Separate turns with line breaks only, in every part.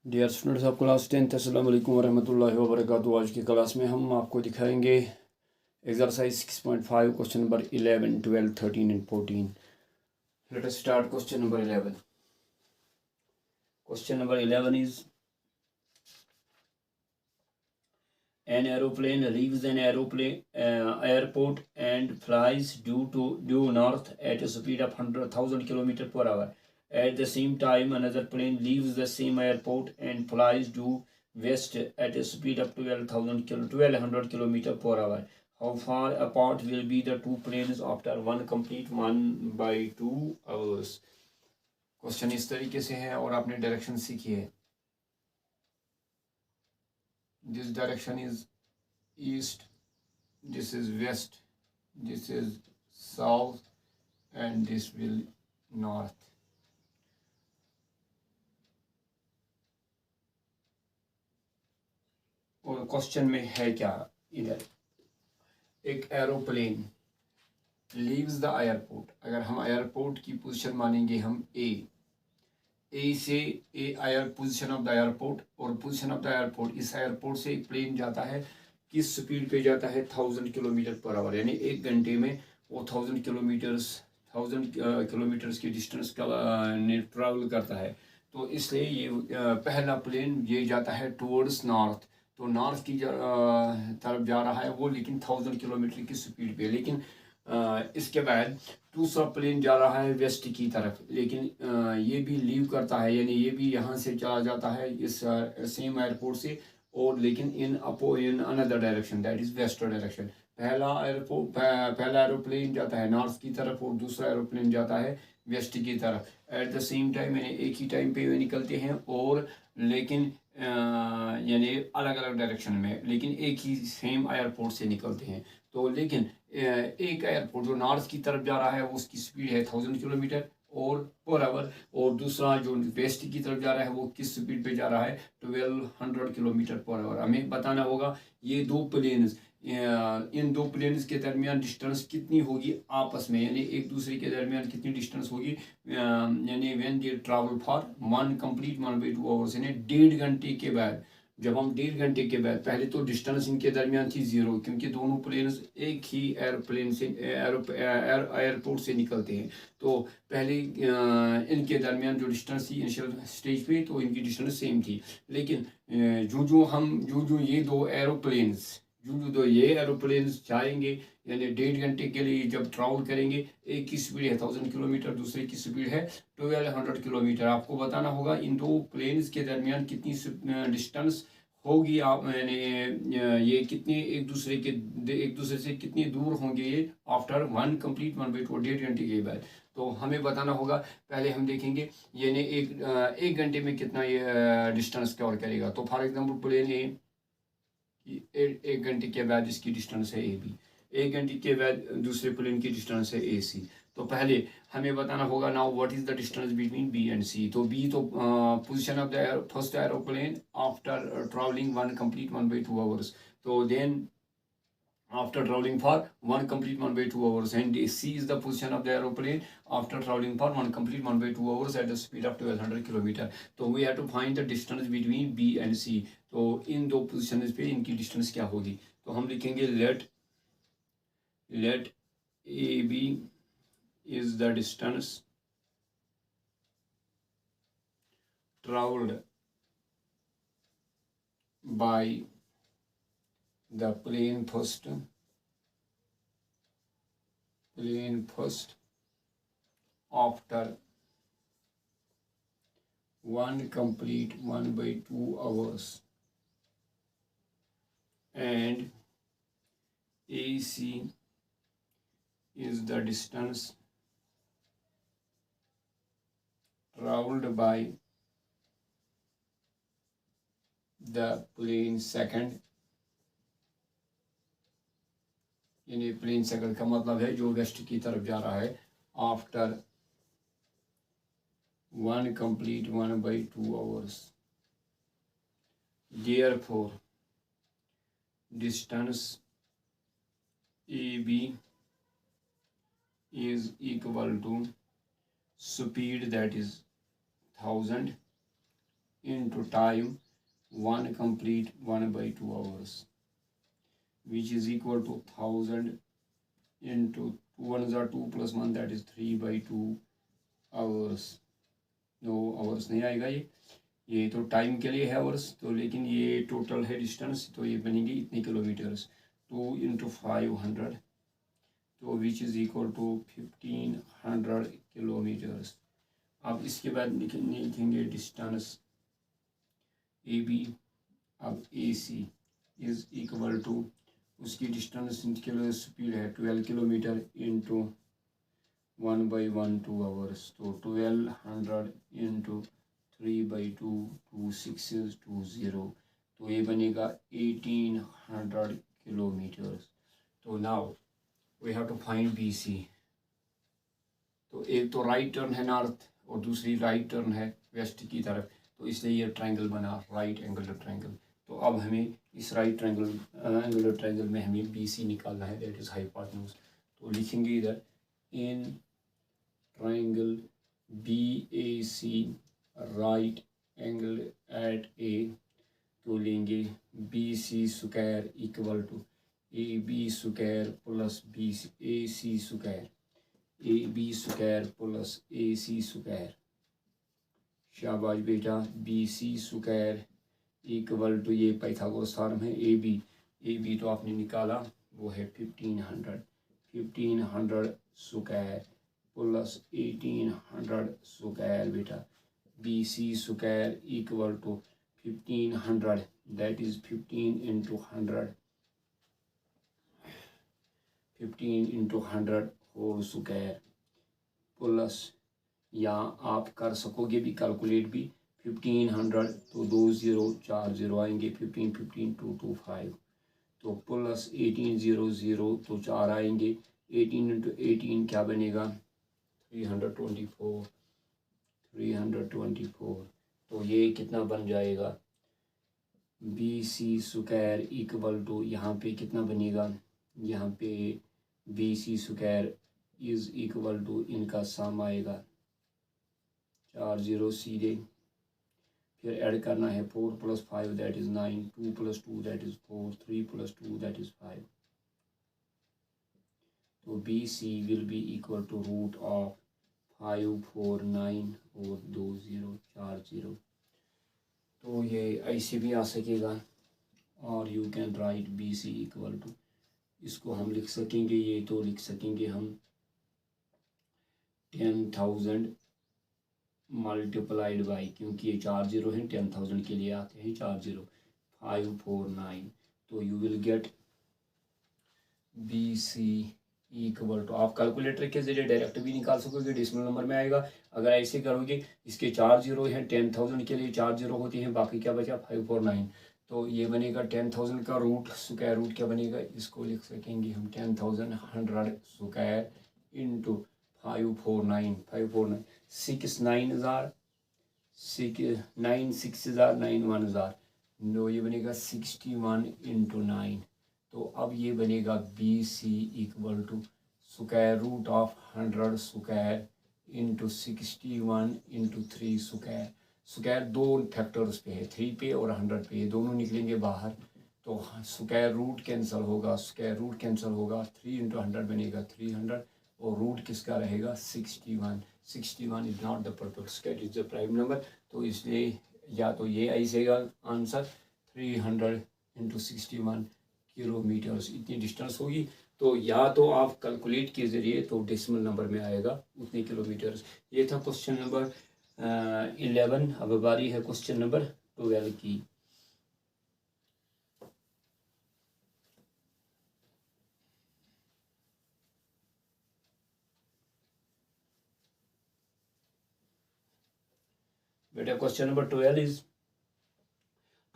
Dear students of class 10th अस्सलाम वालेकुम वरहमतुल्लाहि वबरकातुहू। आज की क्लास में हम आपको दिखाएंगे exercise 6.5 question number 11, 12, 13 and 14। Let us start question number 11। Question number 11 is an aeroplane leaves an airport and flies due north at a speed of 100,000 km per hour. At the same time, another plane leaves the same airport and flies due west at a speed of 1200 km per hour. How far apart will be the two planes after one complete 1/2 hours? Question इस तरीके से है और आपने direction सीखी है। This direction is east, this is west, this is south, and this will north. और question में है क्या, इधर एक एरोप्लेन लीव्स द एयरपोर्ट। अगर हम एयरपोर्ट की पोजीशन मानेंगे हम ए से air position of the airport, और पोजीशन ऑफ द एयरपोर्ट, इस एयरपोर्ट से एक प्लेन जाता है, किस स्पीड पे जाता है 1000 किलोमीटर पर आवर, यानी 1 घंटे में वो 1000 किलोमीटर्स की डिस्टेंस का ट्रैवल करता है। तो इसलिए ये पहला प्लेन ये जाता है टुवर्ड्स नॉर्थ, तो नॉर्थ की तरफ जा रहा है वो, लेकिन 1000 किलोमीटर की स्पीड पे। लेकिन इसके बाद दूसरा प्लेन जा रहा है वेस्ट की तरफ, लेकिन ये भी लीव करता है, यानी ये भी यहाँ से चला जाता है इस सेम एयरपोर्ट से, और लेकिन in another direction, that is west direction. पहला एरोप्लेन जाता है नॉर्थ की तरफ और दूसरा एरोप्लेन जाता है वेस्ट की तरफ। एट द सेम टाइम, यानी एक ही टाइम पे निकलते हैं, और लेकिन यानी अलग अलग डायरेक्शन में, लेकिन एक ही सेम एयरपोर्ट से निकलते हैं। तो लेकिन एक एयरपोर्ट जो नॉर्थ की तरफ जा रहा है उसकी स्पीड है 1000 किलोमीटर और पर आवर, और दूसरा जो वेस्ट की तरफ जा रहा है वो किस स्पीड पे जा रहा है 1200 किलोमीटर पर आवर। हमें बताना होगा ये दो प्लेन्स, इन दो प्लेन्स के दरमियान डिस्टेंस कितनी होगी आपस में, यानी एक दूसरे के दरमियान कितनी डिस्टेंस होगी, यानी when they travel for one complete 1/2 hours, यानी 1.5 घंटे के बाद। जब हम 1.5 घंटे के बाद, पहले तो डिस्टेंस इनके दरमियान थी 0, क्योंकि दोनों प्लेन्स एक ही एयरप्लेन से एयरपोर्ट से निकलते हैं। तो पहले इनके दरमियान जो डिस्टेंस थी इनिशियल स्टेज पे, तो इनकी डिस्टेंस सेम थी। लेकिन जो जो ये एरोप्लेन्स जाएंगे, यानी 1.5 घंटे के लिए जब ट्रैवल करेंगे, एक की स्पीड है 1000 किलोमीटर, दूसरे की स्पीड है 1200 किलोमीटर। आपको बताना होगा इन दो प्लेन्स के दरमियान कितनी डिस्टेंस होगी, आप यानी ये कितने एक दूसरे से कितनी दूर होंगे ये आफ्टर वन कंप्लीट 1/2, 1.5 घंटे के बाद। तो हमें बताना होगा, पहले हम देखेंगे यानी एक घंटे में कितना ये डिस्टेंस कवर करेगा। तो फॉर एग्जाम्पल प्लेन ए, एक घंटे के बाद इसकी डिस्टेंस है ए बी, 1 घंटे के बाद दूसरे प्लेन की डिस्टेंस है ए सी। तो पहले हमें बताना होगा now what is the distance between B and C. तो बी तो position of the first aeroplane after travelling one complete 1/2 hours. तो then after traveling for one complete 1/2 hours, and C is the position of the aeroplane after traveling for one complete 1/2 hours at the speed of 1200 kilometre. तो we have to find the distance between B and C। तो इन दो position पे इनकी distance क्या होगी। तो हम लिखेंगे let AB is the distance traveled by the plane first after one complete 1/2 hours, and AC is the distance traveled by the plane second, यानी प्लेन सेकंड का मतलब है जो वेस्ट की तरफ जा रहा है, after one complete 1/2 hours. Therefore distance AB is equal to speed, that is 1000, into time 1 complete 1/2 hours, which is equal to 1000 into 2 1 are 2 plus 1, that is 3/2 hours. No hours नहीं आएगा, ये तो टाइम के लिए है आवर्स, तो लेकिन ये टोटल है डिस्टेंस, तो ये बनेंगे इतने किलोमीटर्स, 2 into 500, तो which is equal to 1500 kilometres. अब इसके बाद लिखेंगे डिस्टेंस ए बी। अब A C is equal to, उसकी डिस्टेंस किलो स्पीड है 12 किलोमीटर इंटू 1/2 आवर्स, तो 1200 इंटू 3/2, 2 6 20, तो ये बनेगा 1800 किलोमीटर्स। तो now we have to find B C. तो एक तो राइट टर्न है नॉर्थ और दूसरी राइट टर्न है वेस्ट की तरफ, तो इसलिए ये ट्रायंगल बना, राइट एंगुलर ट्रायंगल। तो अब हमें इस राइट एंगुलर ट्रायंगल में हमें बी सी निकालना है, दैट इज़ हाइपोटेन्यूज। तो लिखेंगे इधर in triangle B A C right angle at A, तो लेंगे B C square equal to A B square plus B A C square, A B square plus A C square. शाबाश बेटा, B C square equal to, ये Pythagoras theorem है, A B तो आपने निकाला, वो है 1500 स्क्वायर प्लस 1800 स्क्वायर बेटा। B C square equal to 1500, that is 15 into 100, 15 into 100 whole square plus, यहाँ आप कर सकोगे भी कैलकुलेट भी, 1500 तो 2 0 4 0 आएंगे, 15 15 225, तो प्लस 1800 तो 4 आएंगे, 18 into 18 क्या बनेगा 324, तो ये कितना बन जाएगा B C square equal to, यहाँ पे कितना बनेगा, यहाँ पे B C square is equal to, इनका सम आएगा 4 0 सीधे, फिर ऐड करना है 4 + 5 that is 9, 2 + 2 that is 4, 3 + 2 that is 5, तो B C will be equal to root of 5 4 9 और 2 0 4 0, तो ये ऐसे भी आ सकेगा, और you can write B C equal to, इसको हम लिख सकेंगे, ये तो लिख सकेंगे हम 10,000 मल्टीप्लाइड बाई, क्योंकि ये 4 0 हैं, 10,000 के लिए आते हैं 4 0, 5 4 9, तो you will get B C equal to, आप कैलकुलेटर के जरिए डायरेक्ट भी निकाल सकोगे, डेसिमल नंबर में आएगा। अगर ऐसे करोगे, इसके 4 0 हैं, 10,000 के लिए 4 0 होते हैं, बाकी क्या बचा 5 4 9, तो ये बनेगा 10,000 का रूट स्क्वायर रूट क्या बनेगा, इसको लिख सकेंगे हम 10,000 100 स्क्वायर इंटू 5 4 9, 6 9 हज़ार, 9 6 हज़ार, 9 1 हज़ार, नो ये बनेगा 61 into 9, तो अब ये बनेगा B C equal to square root of 100 square into 61 into 3 square. Square दो फैक्टर्स पे है, 3 पे और 100 पे, ये दोनों निकलेंगे बाहर, तो स्क्वायर रूट कैंसिल होगा, 3 into 100 बनेगा 300, और रूट किसका रहेगा 61 is not the perfect square, is the prime number, तो इसलिए या तो ये आएगा आंसर 300 into 61 किलोमीटर्स, इतनी डिस्टेंस होगी, तो या तो आप कैलकुलेट के ज़रिए तो डेसिमल नंबर में आएगा उतने किलोमीटर्स। ये था क्वेश्चन नंबर 11। अब बारी है क्वेश्चन नंबर 12 की। बेटा question number 12 is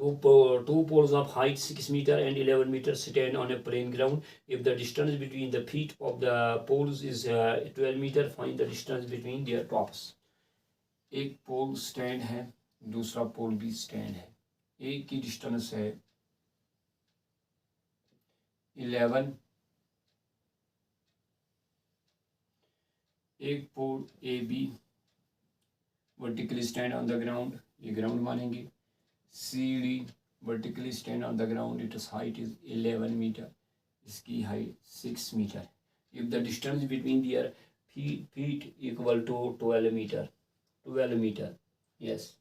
two poles of height 6 meter and 11 meters stand on a plain ground. If the distance between the feet of the poles is 12 meter, find the distance between their tops. एक पोल stand है, दूसरा पोल भी stand है, एक की distance है 11, एक pole A B vertically stand on the ground, ये ग्राउंड मानेंगे। C D vertically stand on the ground, its height is 11 metre, इसकी height 6 metre. If the distance between their feet equal to 12 metre, 12 metre, yes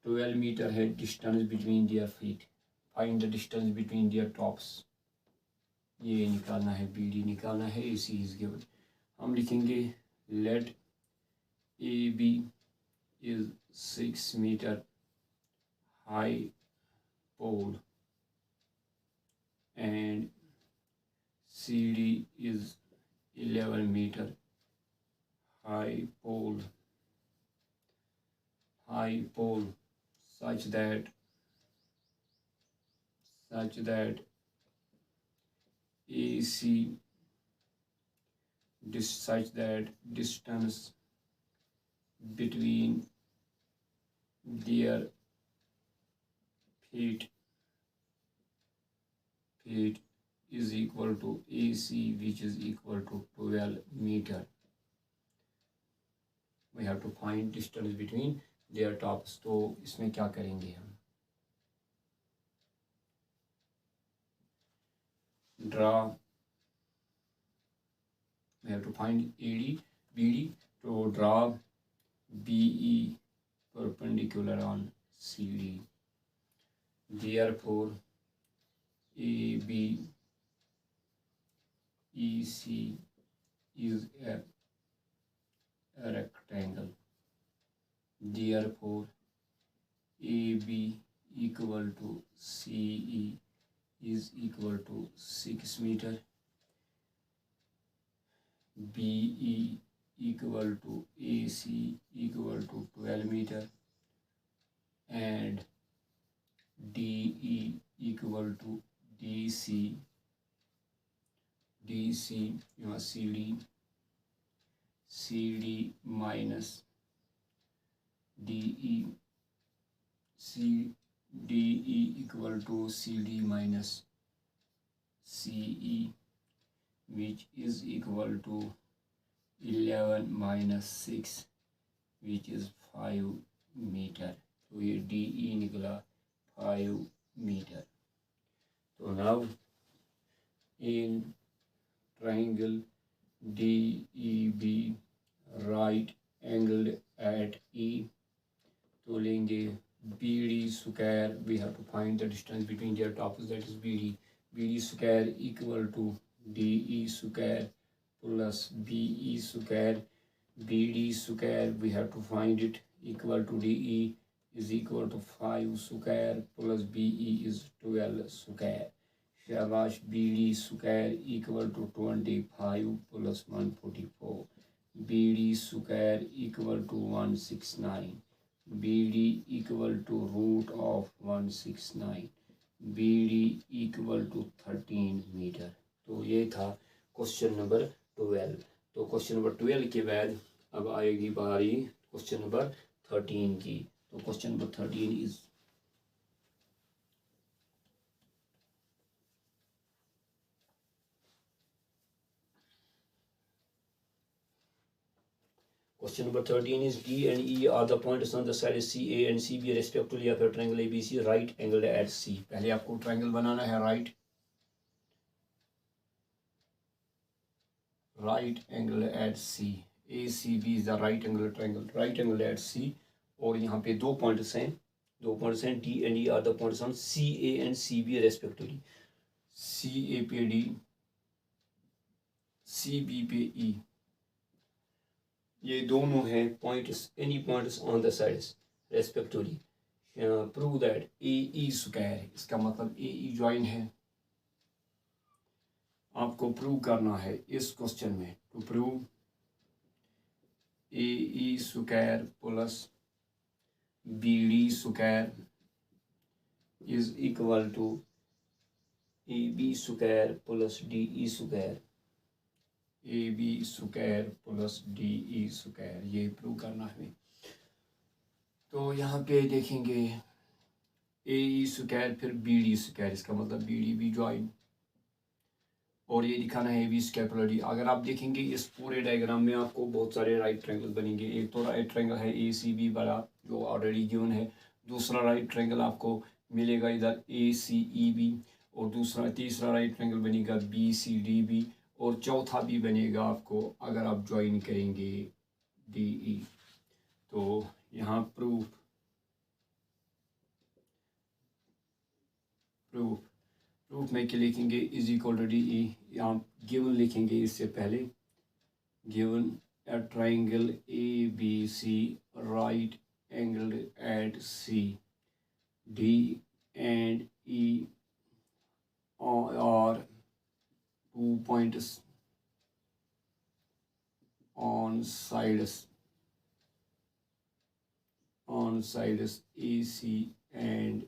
12 metre है distance between their feet. Find the distance between their tops, ये निकालना है, B D निकालना है, ए सी is given. हम लिखेंगे let A B is 6 metre high pole and CD is 11 meter high pole such that AC such that distance between their feet is equal to AC, which is equal to 12 meter. We have to find distance between their tops. तो इसमें क्या करेंगे हम, draw, we have to find AD, BD, to draw BE perpendicular on CD. Therefore AB EC is a rectangle. Therefore AB equal to CE is equal to 6 meter. BE equal to AC equal to 12 meter and DE equal to DC CD minus DE DE equal to CD minus CE, which is equal to 11 minus 6, which is 5 meter. तो ये DE निकला 5 meter. So now in triangle DEB right angled at E, तो लेंगे BD square, we have to find the distance between their tops, that is BD square equal to DE square plus BE square. BD square we have to find it equal to DE is equal to 5 square plus BE is 12 square. Shabash, BD square equal to 25 plus 144. BD square equal to 169. BD equal to root of 169. BD equal to 13 metre. तो ये था question number 12। तो question number 12 के बाद अब आएगी बारी question number 13 की। तो question number 13 is Question number 13 is D and E are the points on the sides CA and CB respectively of a triangle ABC right angled at C. पहले आपको triangle बनाना है right angle at C. ACB is the right angle triangle at C. और यहाँ पे दो points हैं D and E are the points on CA and CB respectively. CA पे D, CB पे E, ये दोनों हैं points, any points on the sides respectively. Prove that AE square, इसका मतलब AE join है, आपको प्रूव करना है इस क्वेश्चन में। To prove AE square plus BD square is equal to AB square plus DE square, AB square plus DE square, ये prove करना है। तो यहाँ पे देखेंगे AE स्क्वायर फिर BD स्क्वायर, इसका मतलब BD भी ज्वाइन, और ये दिखाना है वी स्केपुलर डी। अगर आप देखेंगे इस पूरे डायग्राम में आपको बहुत सारे राइट ट्रायंगल बनेंगे। एक तो राइट ट्रायंगल है ए सी बी बड़ा, जो ऑलरेडी गिवन है। दूसरा राइट ट्रायंगल आपको मिलेगा इधर ए सी ई बी, और तीसरा राइट ट्रायंगल बनेगा बी सी डी बी, और चौथा भी बनेगा आपको अगर आप ज्वाइन करेंगे डी ई। तो यहाँ प्रूफ में क्या लिखेंगे, is equal to D E. यहाँ गिवन लिखेंगे इससे पहले, given a triangle ABC right angled at C, D and E are 2 points on sides AC and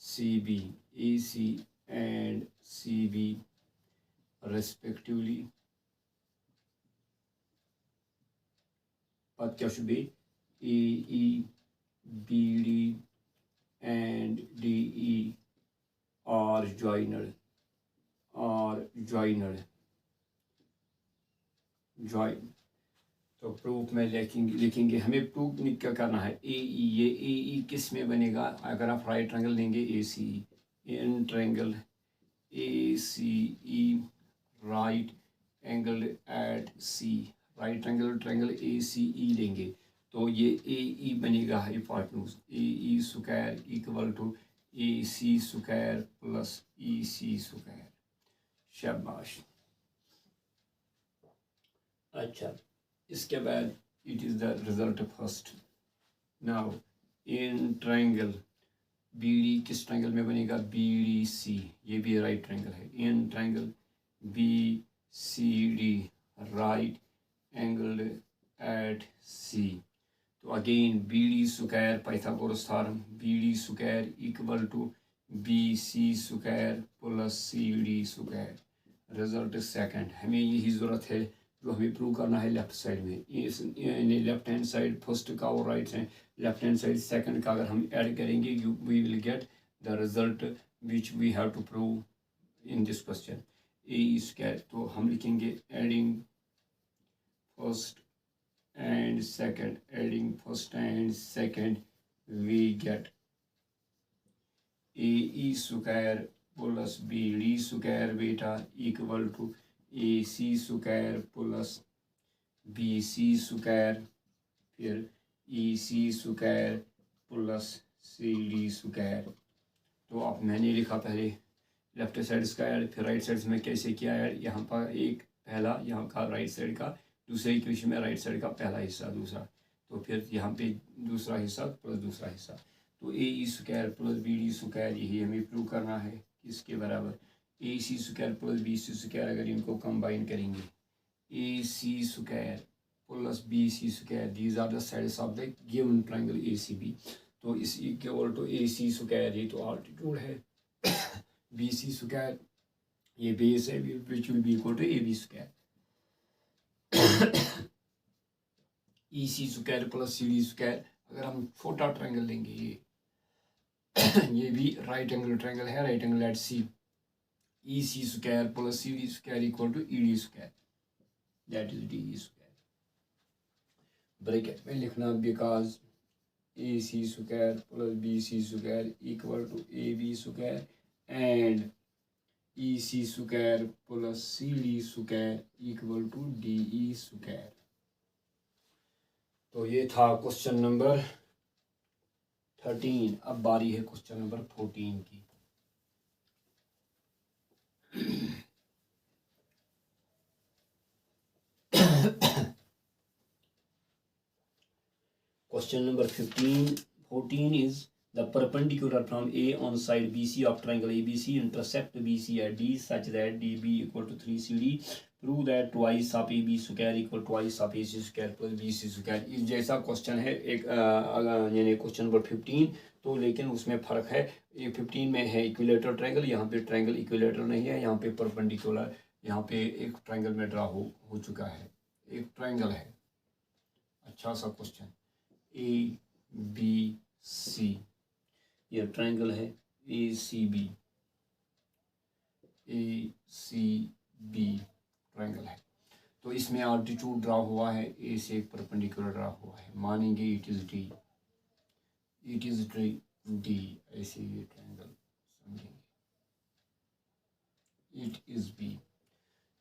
CB, AC and CB respectively. But क्या should be AE, BD and DE are joined. तो proof में लिखेंगे हमें proof क्या करना है। ए ई, ये A ई किस में बनेगा, अगर आप राइट ट्रायंगल लेंगे A C in triangle A C E right angle at C, right triangle A C E लेंगे तो ये ए ई बनेगा hypotenuse A E square equal to A C square plus E C square. शाबाश। अच्छा, इसके बाद it is the result first. Now in triangle B D किस triangle में बनेगा, बी डी सी, ये भी राइट ट्रायंगल है। In triangle B C D right angle at C, तो again B D square Pythagoras theorem, B D square equal to B C square plus C D square. Result second, हमें यही ज़रूरत है जो हमें prove करना है लेफ्ट साइड में। इस लेफ्ट हैंड साइड फर्स्ट का और right hand left hand side second का अगर हम ऐड करेंगे we will get the result which we have to prove in this question. A square, तो हम लिखेंगे adding first and second we get A square plus B D square बेटा equal to A C square plus B C square, फिर E C square plus C D square. तो अब मैंने लिखा पहले लेफ्ट साइड का ऐड, फिर right side में कैसे किया ऐड, यहाँ पर एक पहला यहाँ का राइट साइड का, दूसरे इक्वेशन में राइट साइड का पहला हिस्सा दूसरा, तो फिर यहाँ पे दूसरा हिस्सा प्लस दूसरा हिस्सा। तो A square plus B D square यही हमें प्रूव करना है किसके बराबर, A C square plus B C square. अगर इनको कंबाइन करेंगे A C square plus B C square, these are the sides of the given triangle A C B. तो is equal to A C square, ये तो altitude है, B C square ये base है which will be equal to A B square, E C square plus C D square. अगर हम छोटा triangle लेंगे ये भी राइट एंगल ट्रायंगल है, right angle at C, E C square plus C D square equal to E D square, that is D E square. Bracket में लिखना because A C square plus B C square equal to A B square and E C square plus C D square equal to D E square. तो ये था question number 13। अब बारी है question number 14 की। Question number 14 is the perpendicular from A on side BC of triangle ABC intersect BC at D such that DB equal to 3CD. Prove that twice of AB square equal twice of AC square plus BC square। इस जैसा question है एक यानी question number 15, तो लेकिन उसमें फ़र्क है। ये 15 में है इक्विलेटरल ट्रायंगल, यहाँ पे ट्रायंगल इक्विलेटरल नहीं है, यहाँ पे परपेंडिकुलर, यहाँ पे एक ट्रायंगल में ड्रा हो चुका है, एक ट्रायंगल है। अच्छा सा क्वेश्चन, ए बी सी, ये ट्रायंगल है ए सी बी, ACB ट्रायंगल है। तो इसमें आल्टीट्यूड ड्रा हुआ है, ए से परपेंडिकुलर ड्रा हुआ है, मानेंगे it is D, it is D, ऐसे ये ट्रायंगल समझेंगे, इट इज़ बी।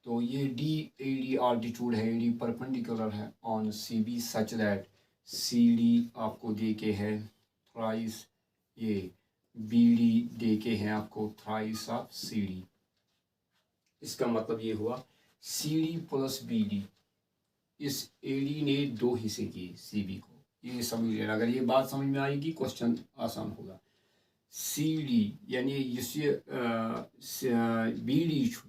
तो ये डी AD आल्टीट्यूड है, AD परपेंडिकुलर है on CB such that CD आपको दे के है थ्राइस, ये BD दे के हैं आपको थ्राइस ऑफ CD। इसका मतलब ये हुआ CD प्लस BD, इस AD ने 2 हिस्से किए CB को, ये समझ लेना। अगर ये बात समझ में आएगी क्वेश्चन आसान होगा। CD यानी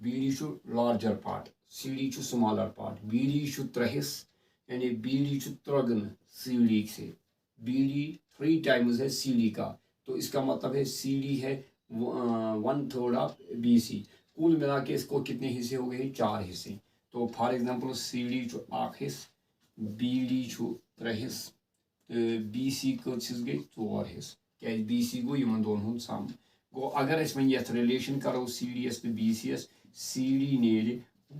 BD छु लार्जर पार्ट, CD छु स्मॉलर पार्ट, BD छु 3 हिस्से यानी BD छु 3 CD से, BD 3 टाइम्स है CD का। तो इसका मतलब है CD है 1/3 ऑफ BC। कुल मिला के इसको कितने हिस्से हो गए, 4 हिस्से। तो फॉर एग्जांपल CD छु 8 हिस्से, BD छु 3 हिस्से, BC कस गई 4 हिस्से, क्या BC गो इन दोनों सम गो। अगर अस वो ये रिलेशन करो CDS तो BCS, CD Ner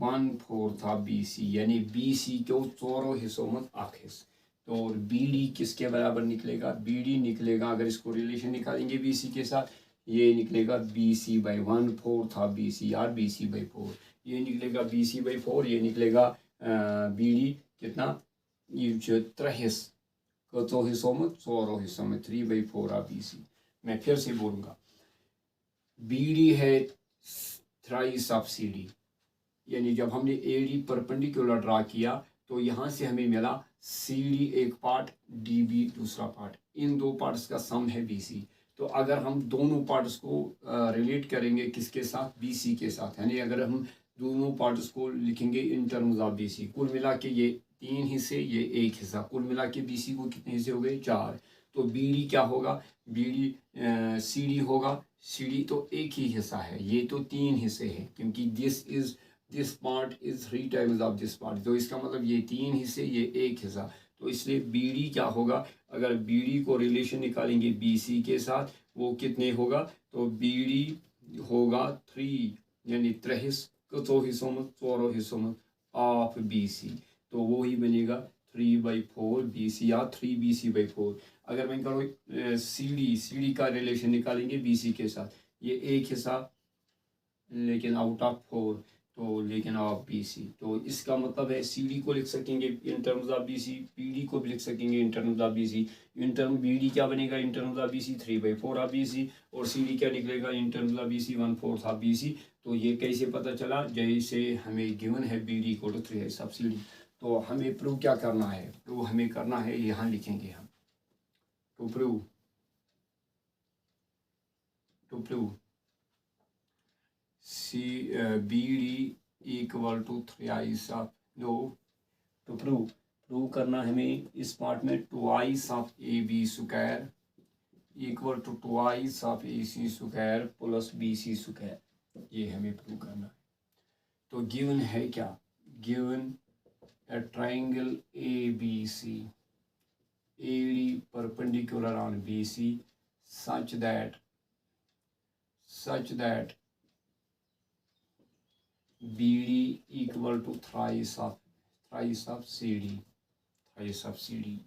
1/4 of BC यानी BC के 4 हिस्सों में 8 हिस्से। तो और BD किसके बराबर निकलेगा, BD निकलेगा, अगर इसको रिलेशन निकालेंगे BC के साथ, ये निकलेगा BC बाई 1/4 ऑफ BC और BC बाई 4, ये निकलेगा BC बाई 4, ये निकलेगा BD कितना, ये 3 हिस्से, कचो हिस्सों में 4 हिस्सों में 3/4 ऑफ BC। मैं फिर से बोलूँगा, BD है थ्राइस ऑफ CD, यानी जब हमने AD परपेंडिकुलर ड्रा किया तो यहाँ से हमें मिला CD एक पार्ट, DB दूसरा पार्ट, इन 2 पार्ट्स का सम है BC। तो अगर हम दोनों पार्ट्स को रिलेट करेंगे किसके साथ, BC के साथ, यानी अगर हम दोनों पार्ट्स को लिखेंगे इन टर्म्स ऑफ BC, कुल मिला के ये 3 हिस्से, ये 1 हिस्सा, कुल मिला के BC को कितने हिस्से हो गए, 4। तो BD क्या होगा, BD CD होगा, CD तो एक ही हिस्सा है, ये तो 3 हिस्से हैं, क्योंकि this part is 3 times of this part. तो इसका मतलब ये 3 हिस्से, ये 1 हिस्सा। तो इसलिए BD क्या होगा, अगर BD को रिलेशन निकालेंगे BC के साथ, वो कितने होगा, तो BD होगा 3 यानी 3 हिस्से, 4 हिस्सों में 4 हिस्सों में ऑफ BC। तो वो ही बनेगा 3/4 BC या 3BC/4। अगर मैं करो CD का रिलेशन निकालेंगे BC के साथ, ये 1 हिस्सा लेकिन आउट ऑफ 4, तो लेकिन ऑफ BC। तो इसका मतलब है CD को लिख सकेंगे in terms of BC, PD को भी लिख सकेंगे in terms of BC। In term BD क्या बनेगा in terms of BC, 3/4 of BC, और CD क्या निकलेगा in terms of BC, 1/4 of BC। तो ये कैसे पता चला, जैसे हमें गिवन है BD को 3 ऑफ CD। तो हमें प्रूव क्या करना है, प्रूव हमें करना है, यहाँ लिखेंगे हम, to prove BD equal to 3 of, no, to prove करना हमें इस पार्ट में 2 of AB square equal to 2 of AC square plus BC square, ये हमें प्रूव करना है। तो गिवन है क्या, given a triangle ABC, AD perpendicular on BC such that BD equal to thrice of CD,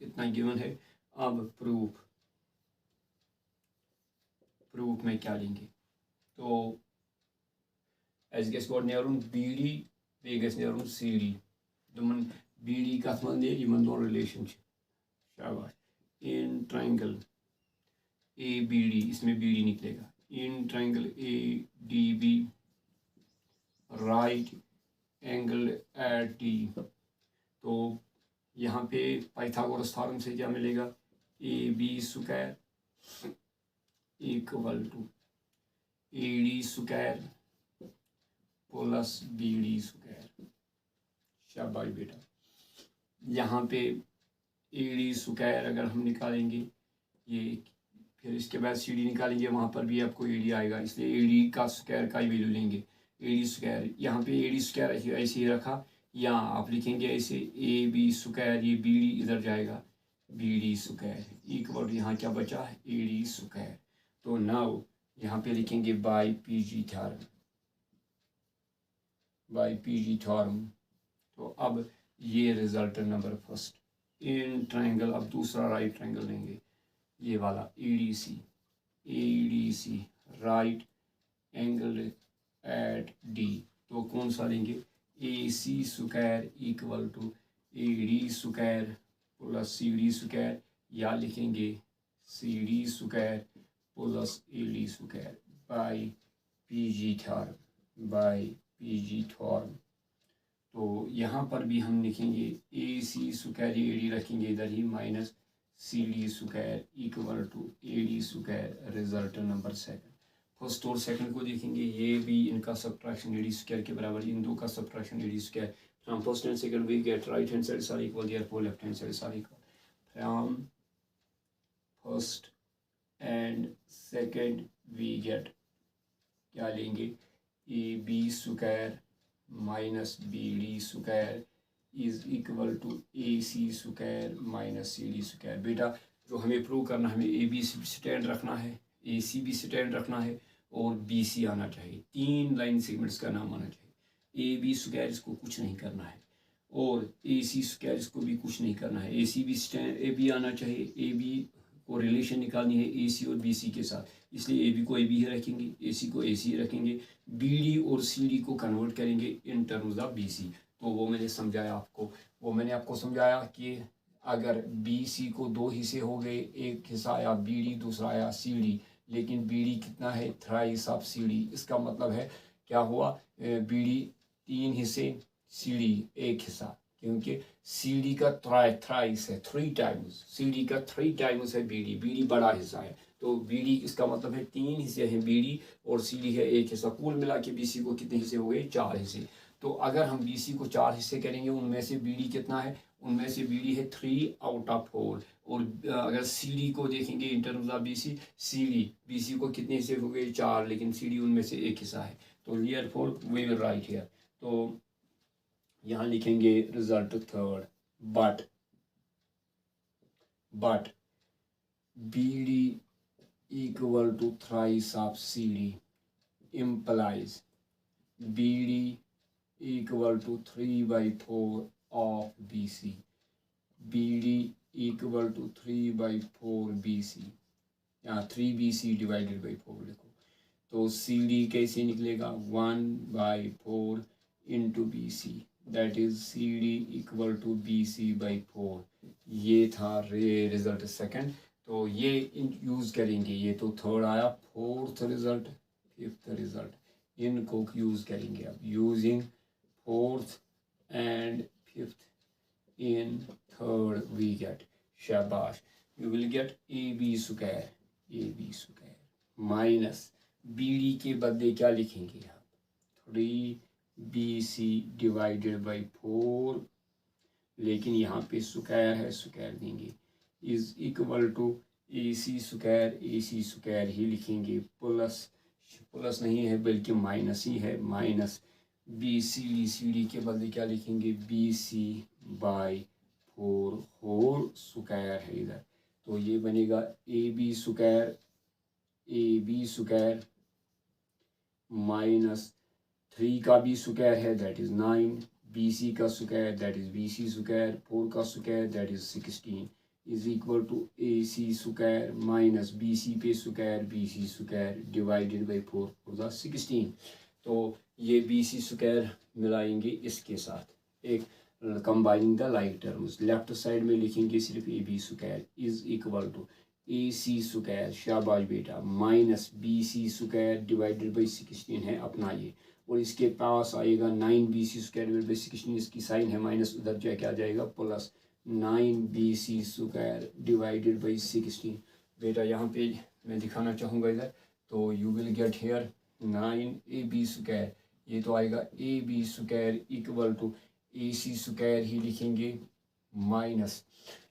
इतना गिवन है। अब प्रूफ में क्या लेंगे, तो एस गस गोड नेरुन BD बे गस नेरुन CD, दुमन BD कथ मन ने यमन दोन रिलेशन शाबाश, इन ट्रायंगल ABD, इसमें BD निकलेगा, in triangle ADB right angle at D। तो यहाँ पे पाइथागोरस थ्योरम से क्या मिलेगा, AB square equal to AD square plus BD square. शाबाश बेटा, यहाँ पे AD स्क्वायर अगर हम निकालेंगे ये, फिर इसके बाद CD निकालेंगे, वहाँ पर भी आपको AD आएगा, इसलिए AD का स्क्वायर का ही वैल्यू लेंगे। AD स्क्वायर, यहाँ पे AD स्क्वायर ऐसे ही रखा, या आप लिखेंगे ऐसे AB स्क्वायर, ये BD इधर जाएगा, BD स्क्वायर इक्वल, यहाँ क्या बचा है AD स्क्वायर। तो नाउ यहाँ पे लिखेंगे by PG theorem, by P G theorem. तो अब ये result number first in triangle. अब दूसरा राइट ट्रायंगल लेंगे, ये वाला ADC right angle at D. तो कौन सा लेंगे, AC square equal to AD square plus CD square, या लिखेंगे CD square plus AD square by PG theorem. तो यहाँ पर भी हम लिखेंगे AC स्क्वायर AD रखेंगे इधर ही minus CD square equal to AD square. Result number second. First और सेकंड को देखेंगे, ये भी इनका सब्ट्रैक्शन AD स्क्वायर के बराबर, इन दो का subtraction AD square. From first and second we get right hand side are equal, therefore left hand side are equal. From first and second we get, क्या लेंगे, AB square minus BD square is equal to AC square minus CD square. बेटा जो हमें prove करना है, हमें AB stand रखना है, AC भी स्टैंड रखना है और BC आना चाहिए। तीन लाइन सेगमेंट्स का नाम आना चाहिए। AB स्क्वायर इसको कुछ नहीं करना है और AC स्क्वायर इसको भी कुछ नहीं करना है। AC भी स्टैंड AB आना चाहिए। AB को रिलेशन निकालनी है AC और BC के साथ, इसलिए AB को AB ही रखेंगे, AC को AC ही रखेंगे। BD और CD को कन्वर्ट करेंगे इन टर्म्स ऑफ BC। तो वो मैंने समझाया आपको, समझाया कि अगर BC को दो हिस्से हो गए, एक हिस्सा आया BD दूसरा आया CD, लेकिन BD कितना है, थ्राइस ऑफ CD। इसका मतलब है क्या हुआ, BD तीन हिस्से, CD एक हिस्सा, क्योंकि CD का थ्राइस है, 3 टाइम्स। CD का 3 टाइम्स है BD बड़ा हिस्सा है। तो BD इसका मतलब है तीन हिस्से हैं BD और CD है एक हिस्सा। कुल मिला के BC को कितने हिस्से हो गए, 4 हिस्से। तो अगर हम BC को 4 हिस्से करेंगे, उनमें से BD कितना है, उनमें से BD है 3 आउट ऑफ 4। और अगर CD को देखेंगे इन टर्म्स ऑफ BC को कितने हिस्से हो गए, 4, लेकिन CD उनमें से एक हिस्सा है। तो therefore we will write here. तो यहाँ लिखेंगे result third, but BD equal to thrice of CD implies BD equal to 3/4 of BC. BD equal to 3/4 BC, यहाँ 3BC डिवाइडेड बाई 4 लिखो। तो CD कैसे निकलेगा, 1/4 into BC, that is CD equal to BC/4। ये था result second. तो ये use करेंगे, ये तो थर्ड आया, फोर्थ रिजल्ट, फिफ्थ रिजल्ट, इनको यूज़ करेंगे। अब using fourth and fifth in third we get, शाबाश, you will get AB square minus BD के बदले क्या लिखेंगे आप, 3BC डिवाइडेड बाई 4, लेकिन यहाँ पे स्क्वायर है, स्क्वायर देंगे, is equal to AC square ही लिखेंगे, प्लस नहीं है बल्कि माइनस ही है, माइनस BCD के बदले क्या लिखेंगे, BC/4 होल स्क्वायर है इधर। तो ये बनेगा AB स्क्वायर माइनस 3 का भी स्क्वायर है दैट इज 9, BC का square that is BC square, 4 का square that is 16 is equal to AC square minus BC पे square BC square divided by 4 for the 16। तो ये BC स्क्वायर मिलाएंगे इसके साथ, एक combining the like terms, left side में लिखेंगे सिर्फ AB square is equal to AC square, शाबाश बेटा, minus BC square divided by 16 है अपना ये, और इसके पास आएगा 9BC स्क्वायर डिवाइडेड बाई 16, इसकी साइन है माइनस, उधर जाए क्या जाएगा plus, 9BC square divided by 16। बेटा यहाँ पे मैं दिखाना चाहूँगा इधर, तो you will get here 9AB square, ये तो आएगा AB square equal to AC square ही लिखेंगे माइनस,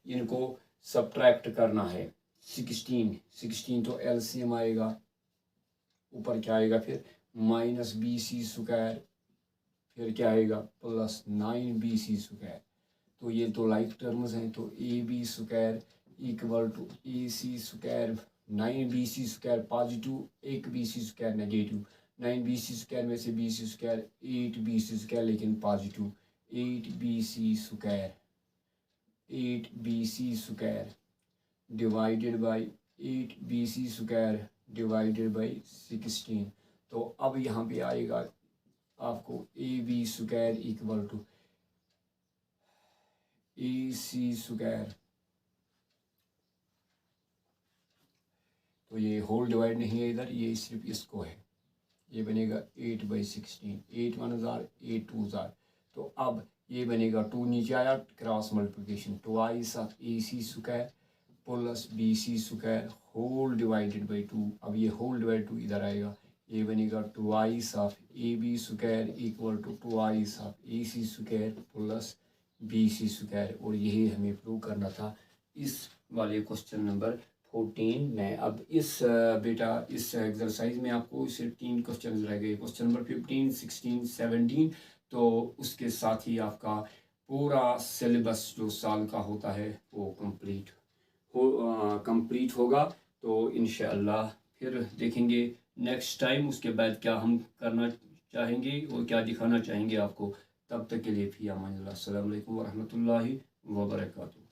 इनको सब्ट्रैक्ट करना है 16 तो LCM आएगा, ऊपर क्या आएगा फिर माइनस BC स्क्वायर, फिर क्या आएगा प्लस 9BC स्क्वायर। तो ये तो लाइक टर्म्स हैं, तो AB square equal to AC square, 9BC square positive, 1BC square negative, 9bc² में से bc², 8bc², लेकिन positive 8bc² divided by 8bc² divided by 16। तो अब यहाँ पे आएगा आपको ab² इक्वल टू ac²। तो ये होल डिवाइड नहीं है इधर, ये सिर्फ इसको है। ये बनेगा 8/16, 8 1 जार 8 2 जार। तो अब ये बनेगा 2 नीचे आया, cross multiplication, twice of ac² plus bc² whole divided by 2। अब ये होल डिवाइड 2 इधर आएगा, ये बनेगा twice of ab² equal to twice of ac² plus bc²। और यही हमें प्रूव करना था इस वाले क्वेश्चन नंबर 14 में। अब इस इस एक्सरसाइज में आपको सिर्फ 3 क्वेश्चन रह गए, क्वेश्चन नंबर 15, 16, 17। तो उसके साथ ही आपका पूरा सिलेबस जो साल का होता है वो कंप्लीट होगा। तो इंशाअल्लाह फिर देखेंगे नेक्स्ट टाइम उसके बाद क्या हम करना चाहेंगे और क्या दिखाना चाहेंगे आपको। तब तक के लिए फ़ी अमानिल्लाह। अस्सलामु अलैकुम वरहमतुल्लाहि वबरकातुहू।